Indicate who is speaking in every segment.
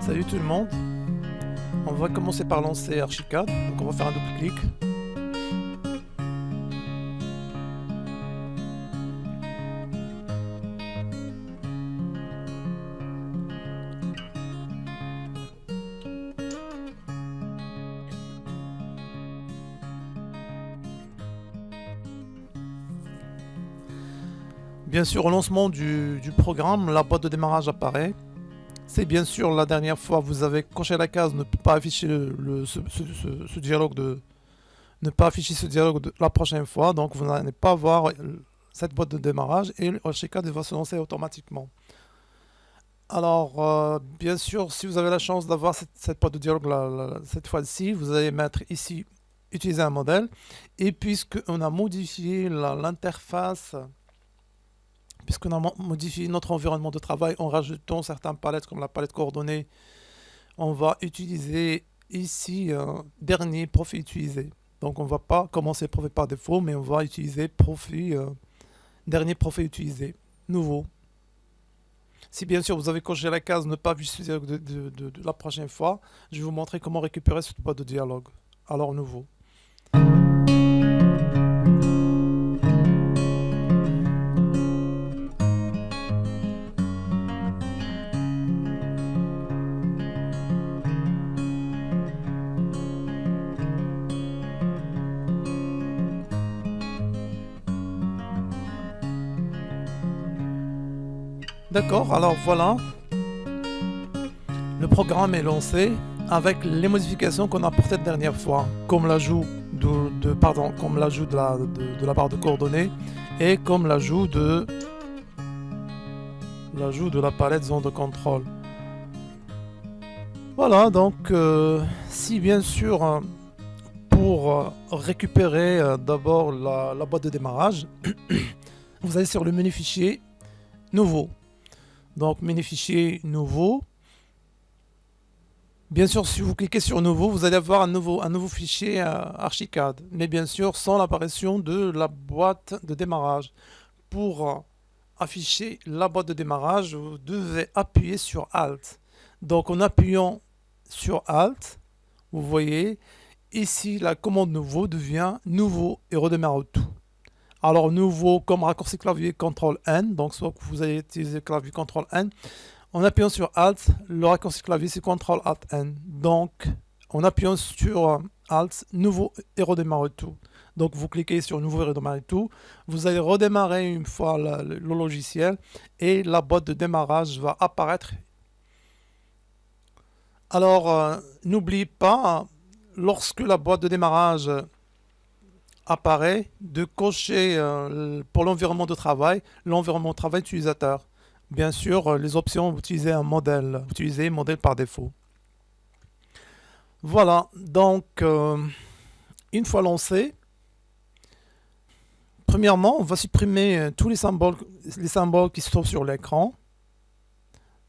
Speaker 1: Salut tout le monde, on va commencer par lancer Archicad, donc on va faire un double clic. Bien sûr, au lancement du programme, la boîte de démarrage apparaît. C'est bien sûr la dernière fois vous avez coché la case ne peut pas afficher ce dialogue ne pas afficher ce dialogue la prochaine fois, donc vous n'allez pas voir cette boîte de démarrage et Archicad va se lancer automatiquement. Alors bien sûr, si vous avez la chance d'avoir cette boîte de dialogue cette fois-ci, vous allez mettre ici utiliser un modèle, et puisqu'on a modifié l'interface, puisqu'on a modifié notre environnement de travail en rajoutant certaines palettes comme la palette coordonnées, on va utiliser ici dernier profil utilisé. Donc on ne va pas commencer profil par défaut, mais on va utiliser dernier profil utilisé, nouveau. Si bien sûr vous avez coché la case ne pas utiliser de la prochaine fois, je vais vous montrer comment récupérer cette boîte de dialogue. Alors nouveau. D'accord, alors voilà, le programme est lancé avec les modifications qu'on a apportées la dernière fois, comme l'ajout de la barre de coordonnées et comme l'ajout de la palette zone de contrôle. Voilà, donc si bien sûr pour récupérer d'abord la boîte de démarrage, vous allez sur le menu fichier nouveau. Donc menu fichier nouveau. Bien sûr, si vous cliquez sur nouveau, vous allez avoir un nouveau fichier Archicad, mais bien sûr sans l'apparition de la boîte de démarrage. Pour afficher la boîte de démarrage, vous devez appuyer sur Alt. Donc en appuyant sur Alt, vous voyez ici la commande nouveau devient nouveau et redémarre tout. Alors nouveau comme raccourci clavier CTRL-N, donc soit que vous allez utiliser clavier CTRL-N. En appuyant sur Alt, le raccourci clavier c'est CTRL-Alt-N. Donc en appuyant sur Alt, nouveau et redémarrer tout. Donc vous cliquez sur nouveau et redémarrer tout. Vous allez redémarrer une fois le logiciel et la boîte de démarrage va apparaître. Alors n'oubliez pas, lorsque la boîte de démarrage apparaît, de cocher pour l'environnement de travail utilisateur. Bien sûr, les options, vous utilisez un modèle, vous utilisez modèle par défaut. Voilà, donc une fois lancé, premièrement, on va supprimer tous les symboles qui se trouvent sur l'écran.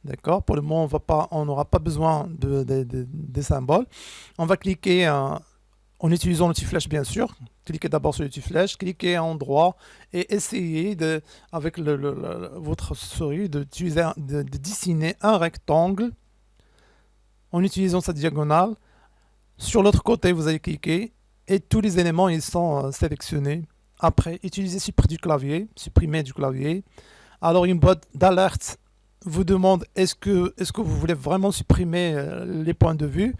Speaker 1: D'accord, pour le moment, on n'aura pas besoin des symboles. On va cliquer en utilisant l'outil flèche, bien sûr. Cliquez d'abord sur l'outil flèche, cliquez en endroit et essayez avec votre souris de dessiner un rectangle en utilisant sa diagonale. Sur l'autre côté, vous allez cliquer et tous les éléments ils sont sélectionnés. Après, utilisez supprimer du clavier. Alors une boîte d'alerte vous demande est-ce que vous voulez vraiment supprimer les points de vue.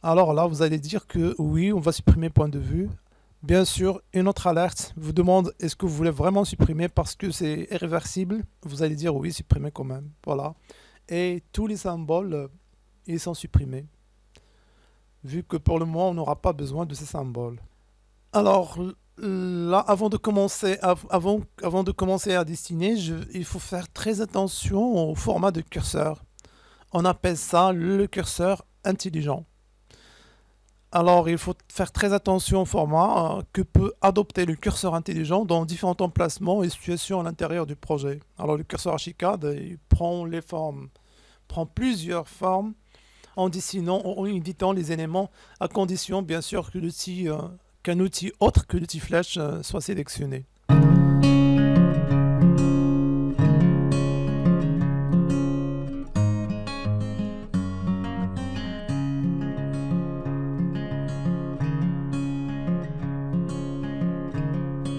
Speaker 1: Alors là, vous allez dire que oui, on va supprimer point de vue. Bien sûr, une autre alerte vous demande est-ce que vous voulez vraiment supprimer parce que c'est irréversible. Vous allez dire oui, supprimer quand même. Voilà. Et tous les symboles, ils sont supprimés. Vu que pour le moment, on n'aura pas besoin de ces symboles. Alors là, avant de commencer à dessiner, il faut faire très attention au format de curseur. On appelle ça le curseur intelligent. Alors, il faut faire très attention au format que peut adopter le curseur intelligent dans différents emplacements et situations à l'intérieur du projet. Alors, le curseur Archicad, il prend plusieurs formes en dessinant, en éditant les éléments, à condition, bien sûr, qu'un outil autre que l'outil flèche soit sélectionné.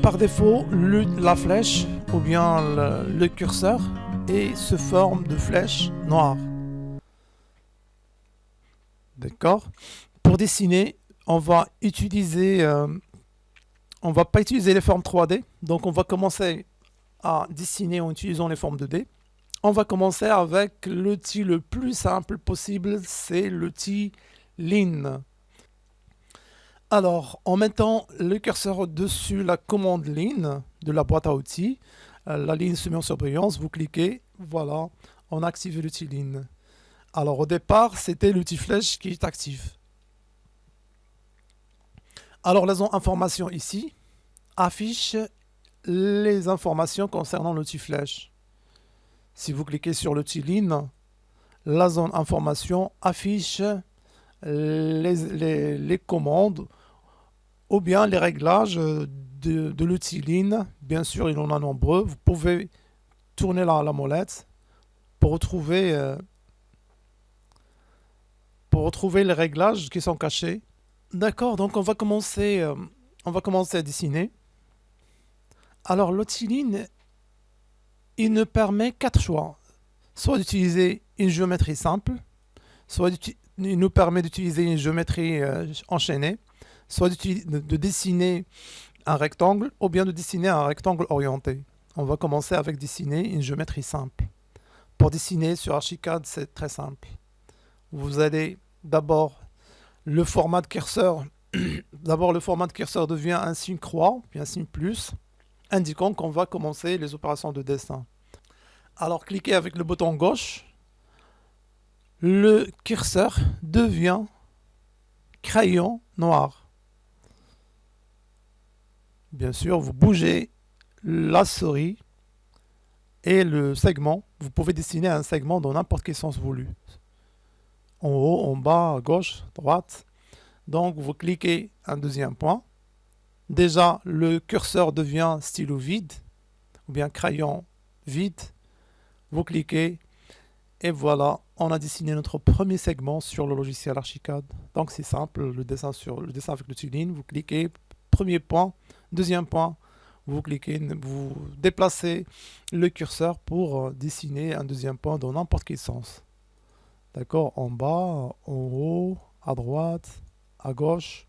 Speaker 1: Par défaut, la flèche ou bien le curseur est sous forme de flèche noire. D'accord. Pour dessiner, on va pas utiliser les formes 3D. Donc on va commencer à dessiner en utilisant les formes 2D. On va commencer avec l'outil le plus simple possible, c'est l'outil Line. Alors, en mettant le curseur au-dessus la commande Line de la boîte à outils, la ligne se met en surbrillance, vous cliquez, voilà, on a activé l'outil Line. Alors au départ, c'était l'outil flèche qui est actif. Alors les informations ici affichent les informations concernant l'outil flèche. Si vous cliquez sur l'outil Line, la zone information affiche les commandes ou bien les réglages de l'outil Line. Bien sûr, il en a nombreux. Vous pouvez tourner la molette pour retrouver les réglages qui sont cachés. D'accord, donc on va commencer à dessiner. Alors l'outil Line, il nous permet 4 choix. Soit d'utiliser une géométrie simple, soit il nous permet d'utiliser une géométrie enchaînée, soit de dessiner un rectangle, ou bien de dessiner un rectangle orienté. On va commencer avec dessiner une géométrie simple. Pour dessiner sur Archicad, c'est très simple. Vous allez d'abord le format de curseur. D'abord, le format de curseur devient un signe croix, puis un signe plus, indiquant qu'on va commencer les opérations de dessin. Alors, cliquez avec le bouton gauche. Le curseur devient crayon noir. Bien sûr, vous bougez la souris et le segment. Vous pouvez dessiner un segment dans n'importe quel sens voulu. En haut, en bas, à gauche, droite. Donc, vous cliquez un deuxième point. Déjà, le curseur devient stylo vide, ou bien crayon vide. Vous cliquez, et voilà, on a dessiné notre premier segment sur le logiciel Archicad. Donc, c'est simple, le dessin avec l'outil Line. Vous cliquez, premier point, deuxième point, vous cliquez, vous déplacez le curseur pour dessiner un deuxième point dans n'importe quel sens. D'accord, en bas, en haut, à droite, à gauche.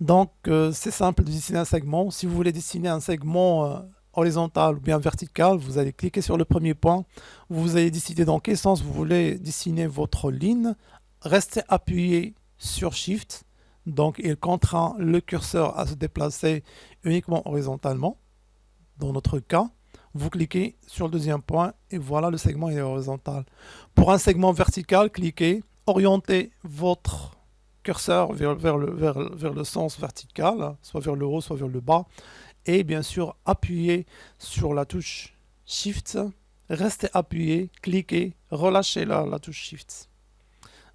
Speaker 1: Donc c'est simple de dessiner un segment. Si vous voulez dessiner un segment horizontal ou bien vertical, vous allez cliquer sur le premier point. Vous allez décider dans quel sens vous voulez dessiner votre ligne. Restez appuyé sur Shift. Donc il contraint le curseur à se déplacer uniquement horizontalement. Dans notre cas, vous cliquez sur le deuxième point et voilà, le segment est horizontal. Pour un segment vertical, cliquez, orientez votre curseur vers le sens vertical, soit vers le haut, soit vers le bas. Et bien sûr, appuyez sur la touche Shift, restez appuyé, cliquez, relâchez la touche Shift.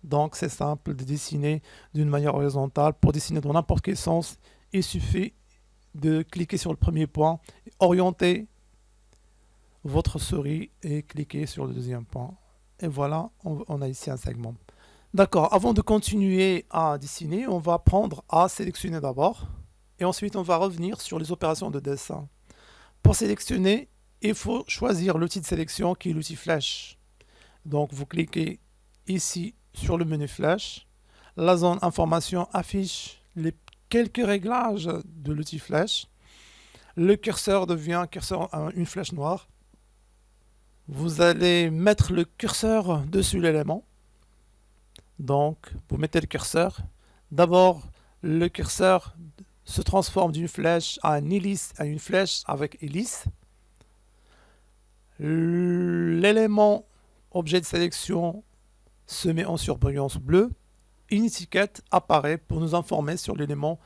Speaker 1: Donc c'est simple de dessiner d'une manière horizontale. Pour dessiner dans n'importe quel sens, il suffit de cliquer sur le premier point, orienter votre souris et cliquer sur le deuxième point. Et voilà, on a ici un segment. D'accord, avant de continuer à dessiner, on va apprendre à sélectionner d'abord. Et ensuite, on va revenir sur les opérations de dessin. Pour sélectionner, il faut choisir l'outil de sélection qui est l'outil flèche. Donc, vous cliquez ici sur le menu flèche. La zone information affiche les quelques réglages de l'outil flèche. Le curseur devient une flèche noire. Vous allez mettre le curseur dessus l'élément. Donc, vous mettez le curseur. D'abord, le curseur se transforme d'une flèche à une hélice, à une flèche avec hélice. L'élément objet de sélection se met en surbrillance bleue. Une étiquette apparaît pour nous informer sur l'élément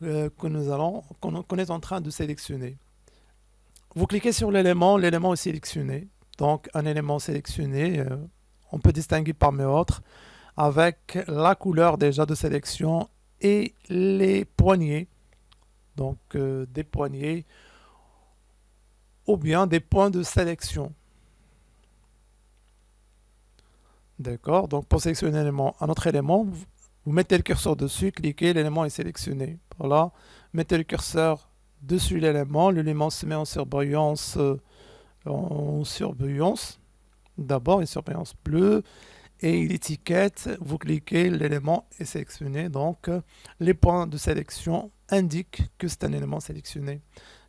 Speaker 1: qu'on est en train de sélectionner. Vous cliquez sur l'élément est sélectionné. Donc, un élément sélectionné, on peut distinguer parmi autres avec la couleur déjà de sélection et les poignées. Donc, des poignées ou bien des points de sélection. D'accord. Donc, pour sélectionner un autre élément, Vous mettez le curseur dessus, cliquez, l'élément est sélectionné. Voilà, mettez le curseur dessus l'élément se met en surbrillance, d'abord une surbrillance bleue, et l'étiquette, vous cliquez, l'élément est sélectionné, donc les points de sélection indiquent que c'est un élément sélectionné.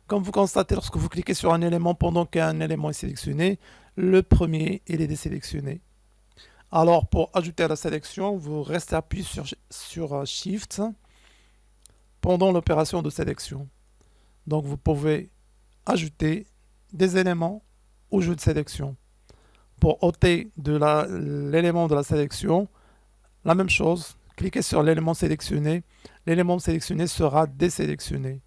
Speaker 1: Comme vous constatez, lorsque vous cliquez sur un élément pendant qu'un élément est sélectionné, le premier il est désélectionné. Alors pour ajouter à la sélection, vous restez appuyé sur Shift pendant l'opération de sélection. Donc vous pouvez ajouter des éléments au jeu de sélection. Pour ôter l'élément de la sélection, la même chose, cliquez sur l'élément sélectionné sera désélectionné.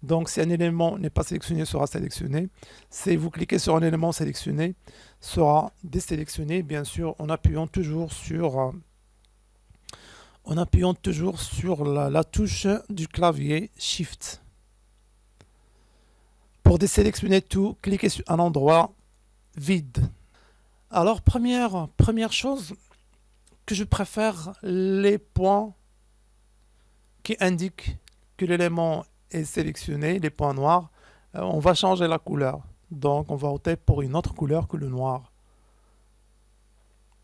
Speaker 1: Donc si un élément n'est pas sélectionné, sera sélectionné. Si vous cliquez sur un élément sélectionné, sera désélectionné, bien sûr, en appuyant toujours sur la touche du clavier Shift. Pour désélectionner tout, cliquez sur un endroit vide. Alors, première chose que je préfère, les points qui indiquent que l'élément est sélectionné, les points noirs, on va changer la couleur. Donc, on va opter pour une autre couleur que le noir.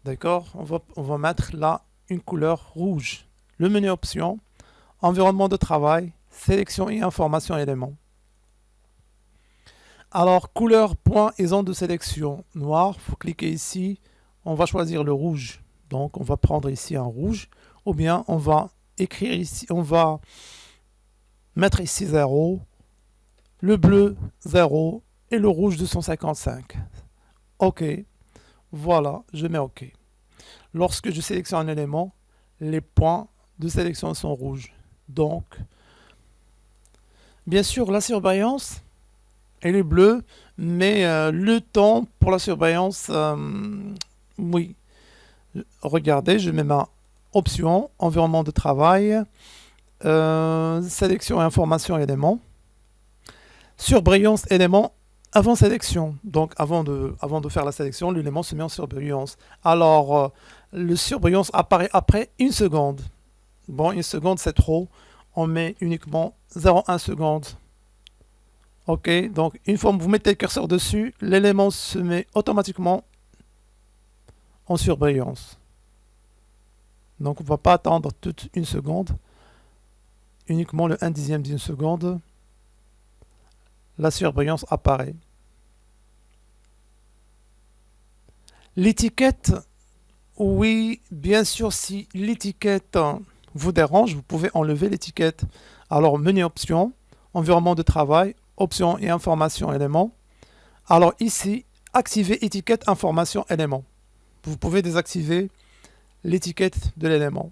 Speaker 1: D'accord? On va mettre là une couleur rouge. Le menu options, environnement de travail, sélection et information éléments. Alors, couleur, point et zone de sélection noir, vous cliquez ici, on va choisir le rouge. Donc, on va prendre ici un rouge, ou bien on va écrire ici, on va mettre ici 0, le bleu 0 et le rouge 255. OK, voilà, je mets OK. Lorsque je sélectionne un élément, les points de sélection sont rouges. Donc, bien sûr, la surbrillance, elle est bleue, mais le temps pour la surbrillance, oui. Regardez, je mets ma option, environnement de travail, sélection et information éléments, surbrillance élément avant sélection. Donc avant de faire la sélection, l'élément se met en surbrillance. Alors, le surbrillance apparaît après une seconde. Bon, une seconde c'est trop, on met uniquement 0,1 seconde. Ok, donc une fois que vous mettez le curseur dessus, l'élément se met automatiquement en surbrillance. Donc on ne va pas attendre toute une seconde, uniquement le 1/10 d'une seconde, la surbrillance apparaît. L'étiquette, oui, bien sûr, si l'étiquette vous dérange, vous pouvez enlever l'étiquette. Alors menu options, environnement de travail, options et information éléments. Alors ici, activer étiquette information élément. Vous pouvez désactiver l'étiquette de l'élément.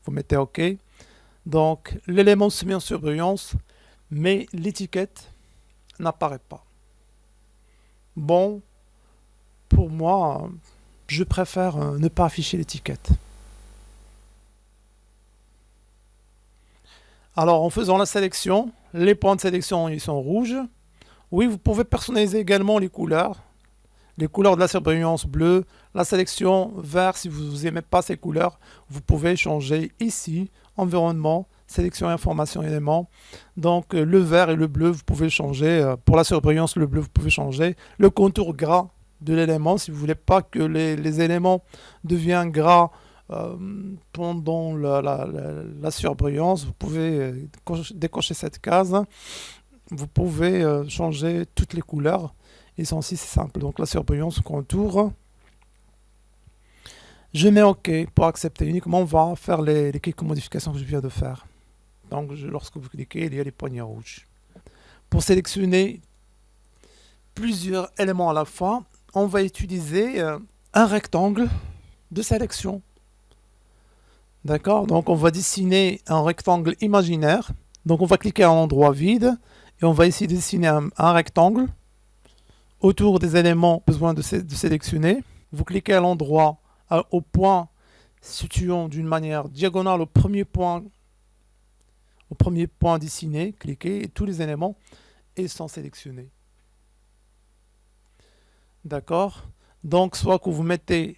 Speaker 1: Vous mettez OK. Donc l'élément se met en surbrillance, mais l'étiquette n'apparaît pas. Bon, pour moi, je préfère ne pas afficher l'étiquette. Alors en faisant la sélection, les points de sélection ils sont rouges. Oui, vous pouvez personnaliser également les couleurs. Les couleurs de la surbrillance bleue, la sélection vert, si vous n'aimez pas ces couleurs, vous pouvez changer ici, environnement, sélection et information éléments. Donc le vert et le bleu, vous pouvez changer. Pour la surbrillance, le bleu, vous pouvez changer. Le contour gras de l'élément, si vous ne voulez pas que les éléments deviennent gras pendant la surbrillance, vous pouvez décocher cette case. Vous pouvez changer toutes les couleurs. Et ceci, c'est simple. Donc la surbrillance, contour. Je mets OK pour accepter. Uniquement, on va faire les quelques modifications que je viens de faire. Donc lorsque vous cliquez, il y a les poignées rouges. Pour sélectionner plusieurs éléments à la fois, on va utiliser un rectangle de sélection. D'accord? Donc on va dessiner un rectangle imaginaire. Donc on va cliquer à un endroit vide et on va essayer de dessiner un rectangle autour des éléments besoin de sélectionner. Vous cliquez à l'endroit, au point situant d'une manière diagonale au premier point dessiné, cliquez et tous les éléments sont sélectionnés. D'accord? Donc soit que vous mettez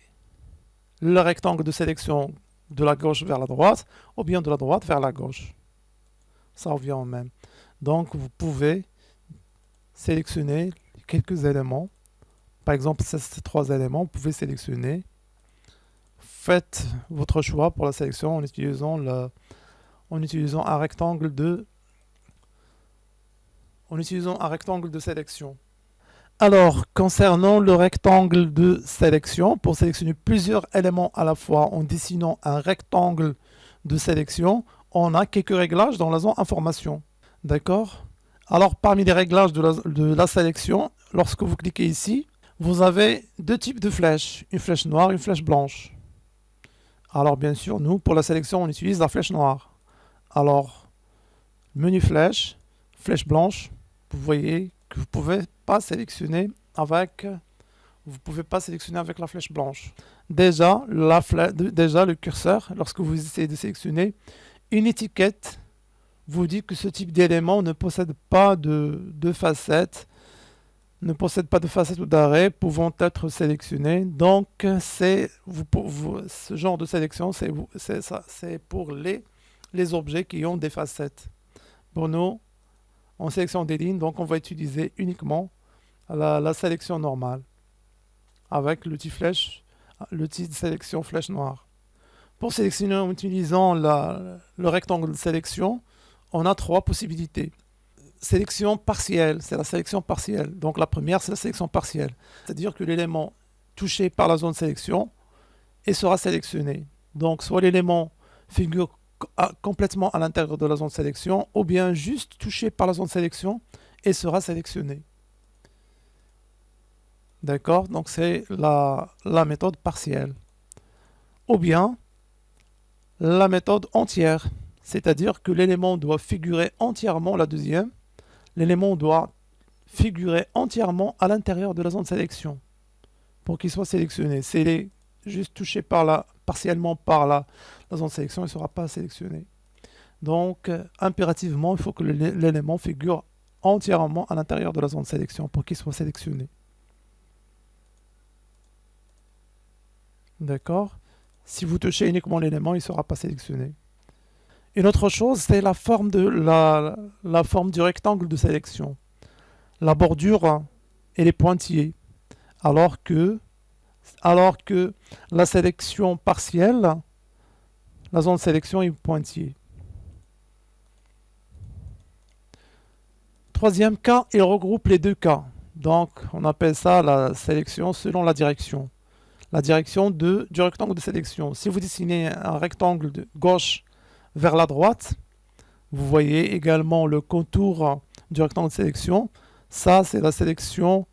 Speaker 1: le rectangle de sélection de la gauche vers la droite, ou bien de la droite vers la gauche. Ça revient au même. Donc, vous pouvez sélectionner quelques éléments. Par exemple, ces trois éléments, vous pouvez sélectionner. Faites votre choix pour la sélection en utilisant un rectangle de sélection. Alors, concernant le rectangle de sélection, pour sélectionner plusieurs éléments à la fois en dessinant un rectangle de sélection, on a quelques réglages dans la zone information. D'accord? Alors, parmi les réglages de la sélection, lorsque vous cliquez ici, vous avez deux types de flèches, une flèche noire et une flèche blanche. Alors, bien sûr, nous, pour la sélection, on utilise la flèche noire. Alors, menu flèche, flèche blanche, vous voyez que vous pouvez pas sélectionner avec la flèche blanche. Déjà, le curseur, lorsque vous essayez de sélectionner une étiquette, vous dit que ce type d'élément ne possède pas de facettes, ou d'arrêt pouvant être sélectionnés. Donc, ce genre de sélection, c'est pour les objets qui ont des facettes. Pour nous, en sélection des lignes, donc on va utiliser uniquement la sélection normale avec l'outil de sélection flèche noire. Pour sélectionner en utilisant le rectangle de sélection, on a trois possibilités. Sélection partielle, c'est la sélection partielle. Donc la première, c'est la sélection partielle. C'est-à-dire que l'élément touché par la zone de sélection sera sélectionné. Donc soit l'élément figure complètement à l'intérieur de la zone de sélection, ou bien juste touché par la zone de sélection et sera sélectionné. D'accord? Donc c'est la méthode partielle. Ou bien la méthode entière, c'est-à-dire que l'élément doit figurer entièrement, la deuxième, l'élément doit figurer entièrement à l'intérieur de la zone de sélection pour qu'il soit sélectionné. S'il est juste touché partiellement par la zone de sélection, il ne sera pas sélectionné. Donc, impérativement, il faut que l'élément figure entièrement à l'intérieur de la zone de sélection pour qu'il soit sélectionné. D'accord? Si vous touchez uniquement l'élément, il ne sera pas sélectionné. Une autre chose, c'est la forme du rectangle de sélection. La bordure et les pointillés. Alors que la sélection partielle, la zone de sélection est pointillée. Troisième cas, il regroupe les deux cas. Donc, on appelle ça la sélection selon la direction. La direction du rectangle de sélection. Si vous dessinez un rectangle de gauche vers la droite, vous voyez également le contour du rectangle de sélection. Ça, c'est la sélection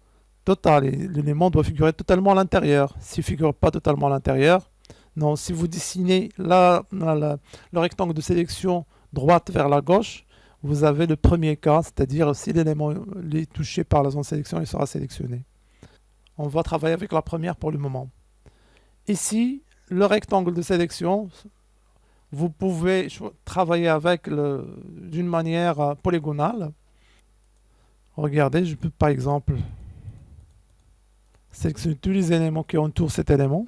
Speaker 1: totale. L'élément doit figurer totalement à l'intérieur. S'il ne figure pas totalement à l'intérieur, non. Si vous dessinez le rectangle de sélection droite vers la gauche, vous avez le premier cas, c'est-à-dire si l'élément est touché par la zone de sélection, il sera sélectionné. On va travailler avec la première pour le moment. Ici, le rectangle de sélection, vous pouvez travailler avec d'une manière polygonale. Regardez, je peux par exemple sélectionner tous les éléments qui entourent cet élément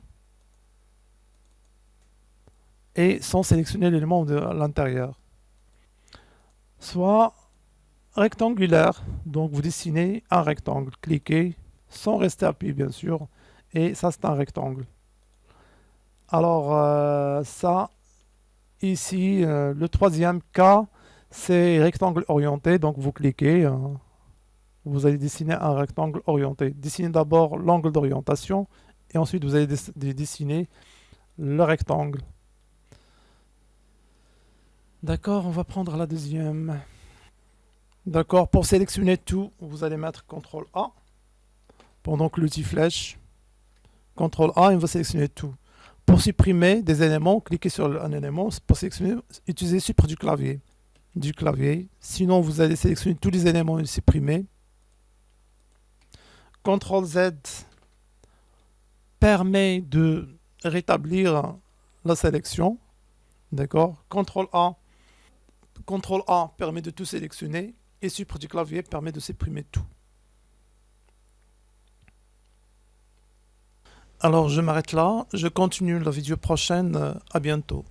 Speaker 1: et sans sélectionner l'élément de l'intérieur. Soit rectangulaire, donc vous dessinez un rectangle, cliquez sans rester appuyé bien sûr, et ça c'est un rectangle. Alors ça, ici, le troisième cas, c'est rectangle orienté, donc vous cliquez, vous allez dessiner un rectangle orienté. Dessinez d'abord l'angle d'orientation et ensuite vous allez dessiner le rectangle. D'accord, on va prendre la deuxième. D'accord, pour sélectionner tout, vous allez mettre CTRL A pendant que l'outil flèche. CTRL A et on va sélectionner tout. Pour supprimer des éléments, cliquez sur un élément. Pour sélectionner, utilisez support du clavier. Sinon, vous allez sélectionner tous les éléments et supprimer. CTRL Z permet de rétablir la sélection. D'accord. CTRL A permet de tout sélectionner et support du clavier permet de supprimer tout. Alors je m'arrête là, je continue la vidéo prochaine, à bientôt.